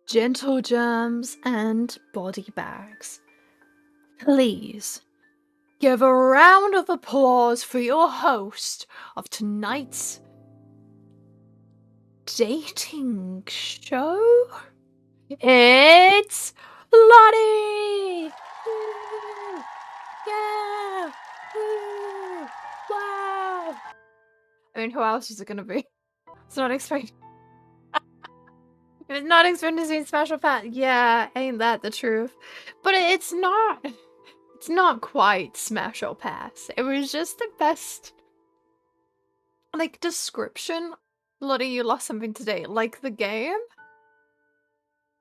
gentle germs and body bags. Please give a round of applause for your host of tonight's dating show. It's Lottie! Woo! Yeah! Woo! Wow! I mean, who else is it gonna be? It's not expecting. It's not expecting to see special pat. Yeah, ain't that the truth? But it's not. It's not quite Smash or Pass. It was just the best, like, description. Lottie, you lost something today. Like the game?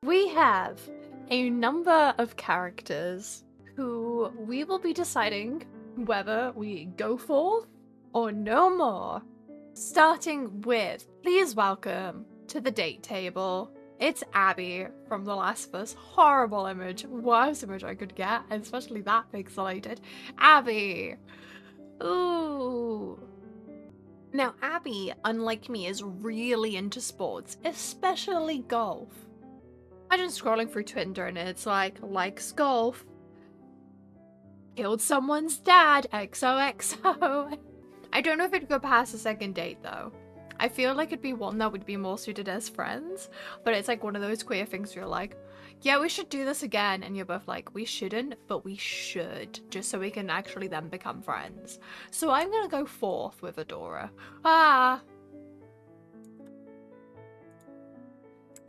We have a number of characters who we will be deciding whether we go for or no more. Starting with, please welcome to the date table. It's Abby from The Last of Us. Horrible image. Worst image I could get, especially that pixelated. Abby! Ooh. Now, Abby, unlike me, is really into sports, especially golf. Imagine scrolling through Tinder and it's like, likes golf. Killed someone's dad, XOXO. I don't know if it'd go past a second date though. I feel like it'd be one that would be more suited as friends, but it's like one of those queer things where you're like, yeah, we should do this again, and you're both like, we shouldn't, but we should, just so we can actually then become friends. So I'm gonna go fourth with Adora. Ah!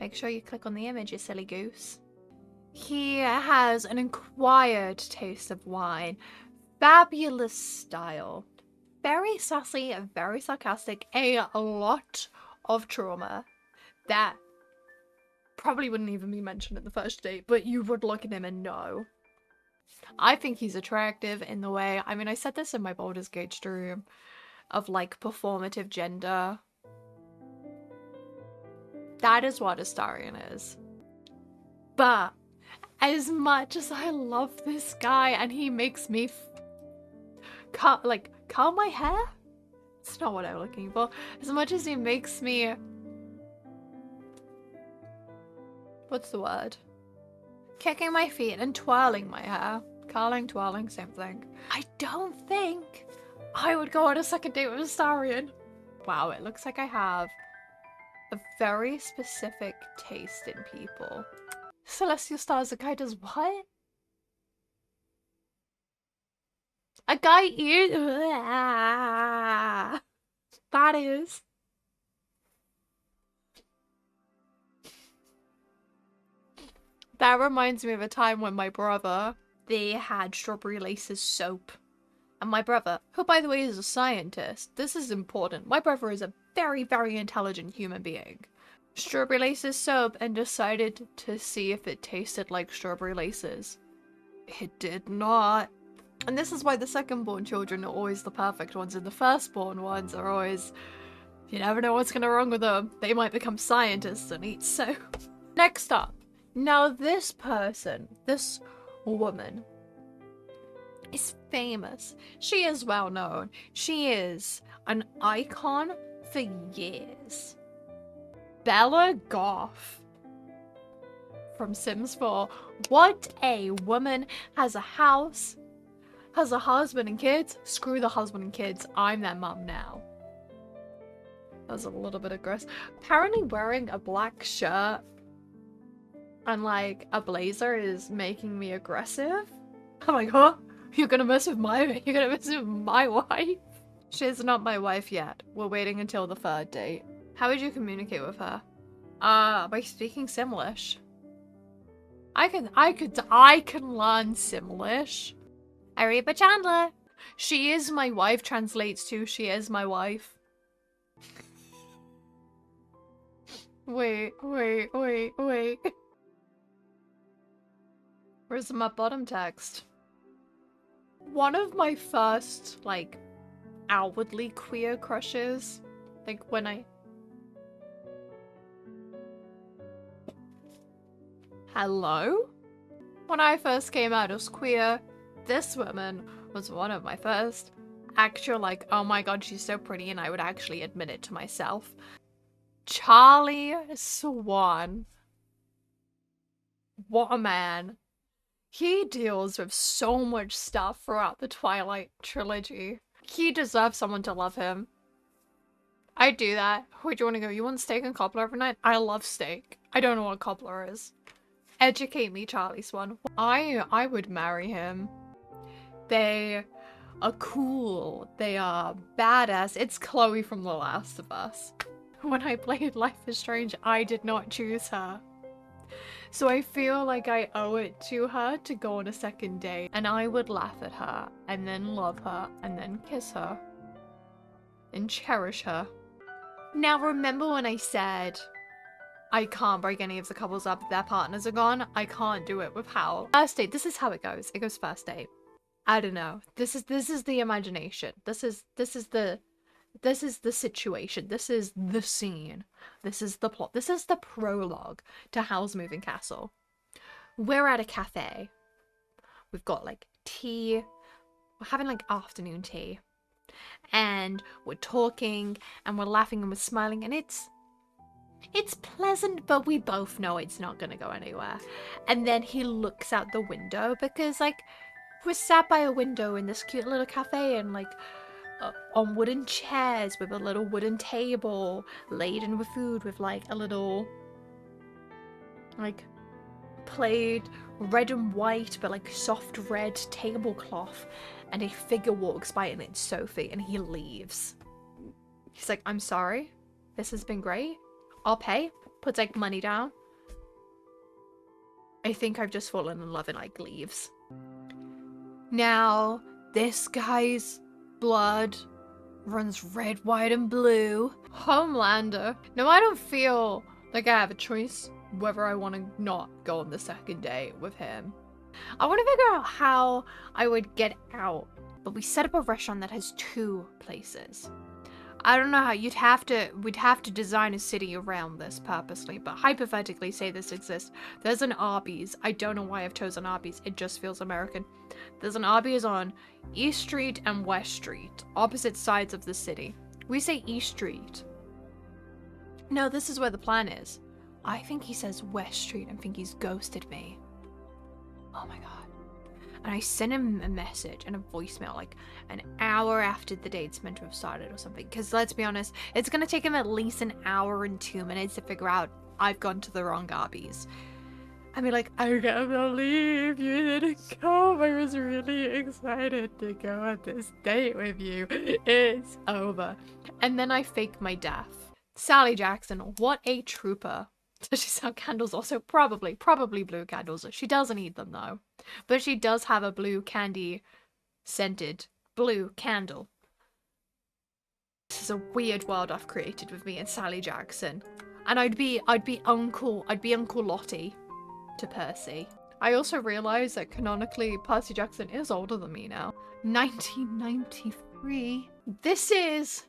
Make sure you click on the image, you silly goose. He has an acquired taste of wine, fabulous style, very sassy, very sarcastic, a lot of trauma that probably wouldn't even be mentioned at the first date, but you would look at him and know. I think he's attractive in the way, I mean, I said this in my Baldur's Gate stream, of like performative gender. That is what Astarion is. But as much as I love this guy and he makes me curl my hair? It's not what I'm looking for. As much as he makes me... What's the word? Kicking my feet and twirling my hair. Curling, twirling, same thing. I don't think I would go on a second date with Astarion. Wow, it looks like I have a very specific taste in people. Celestial Stars, a guy does what? A guy ears. That is. That reminds me of a time when my brother, they had Strawberry Laces soap. And my brother, who by the way is a scientist, this is important. My brother is a very, very intelligent human being. Strawberry Laces soap and decided to see if it tasted like strawberry laces. It did not. And this is why the second-born children are always the perfect ones, and the first-born ones are always... You never know what's gonna wrong with them. They might become scientists and eat soap. Next up. Now this person, this woman, is famous. She is well known. She is an icon for years. Bella Goth from Sims 4. What a woman. Has a house, has a husband and kids. Screw the husband and kids. I'm their mum now. That was a little bit aggressive. Apparently wearing a black shirt and like a blazer is making me aggressive. I'm like, huh? You're gonna mess with my wife? She's not my wife yet. We're waiting until the third date. How would you communicate with her? By speaking Simlish. I can learn Simlish. Ariba Chandler. She is my wife translates to she is my wife. Wait. Where's my bottom text? One of my first, like, outwardly queer crushes, like when I... Hello? When I first came out as queer, this woman was one of my first actual, like, oh my god, she's so pretty, and I would actually admit it to myself. Charlie Swan. What a man. He deals with so much stuff throughout the Twilight trilogy. He deserves someone to love him. I'd do that. Where do you want to go? You want steak and cobbler every night? I love steak. I don't know what cobbler is. Educate me, Charlie Swan. I would marry him. They are cool. They are badass. It's Chloe from The Last of Us. When I played Life is Strange, I did not choose her. So I feel like I owe it to her to go on a second date, and I would laugh at her, and then love her, and then kiss her, and cherish her. Now remember when I said I can't break any of the couples up if their partners are gone? I can't do it with Hal. First date, this is how it goes. It goes first date. I don't know. This is the imagination. This is the situation. This is the scene. This is the plot. This is the prologue to Hal's Moving Castle. We're at a cafe. We've got like tea. We're having like afternoon tea. And we're talking and we're laughing and we're smiling, and it's pleasant, but we both know it's not gonna go anywhere. And then he looks out the window because like we're sat by a window in this cute little cafe, and like on wooden chairs with a little wooden table laden with food, with like a little like plaid red and white but like soft red tablecloth, and a figure walks by and it's Sophie, and he leaves. He's like, I'm sorry, this has been great, I'll pay, puts like money down. I think I've just fallen in love, and like leaves. Now this guy's blood runs red, white, and blue. Homelander. No, I don't feel like I have a choice whether I want to not go on the second date with him. I want to figure out how I would get out, but we set up a restaurant that has 2 places. I don't know how we'd have to design a city around this purposely, but hypothetically say this exists. There's an Arby's. I don't know why I've chosen Arby's. It just feels American. There's an Arby's on East Street and West Street, opposite sides of the city. We say East Street. No, this is where the plan is. I think he says West Street and think he's ghosted me. Oh my god. And I sent him a message and a voicemail like an hour after the date's meant to have started or something. Because let's be honest, it's going to take him at least an hour and 2 minutes to figure out I've gone to the wrong Arby's. I mean, like, I can't believe you didn't come. I was really excited to go on this date with you. It's over. And then I fake my death. Sally Jackson, what a trooper. Does she sell candles also? Probably blue candles. She doesn't eat them though. But she does have a blue candy scented blue candle. This is a weird world I've created with me and Sally Jackson. And I'd be Uncle Lottie to Percy. I also realized that canonically Percy Jackson is older than me now. 1993. This is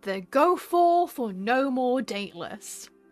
the go for no more date list.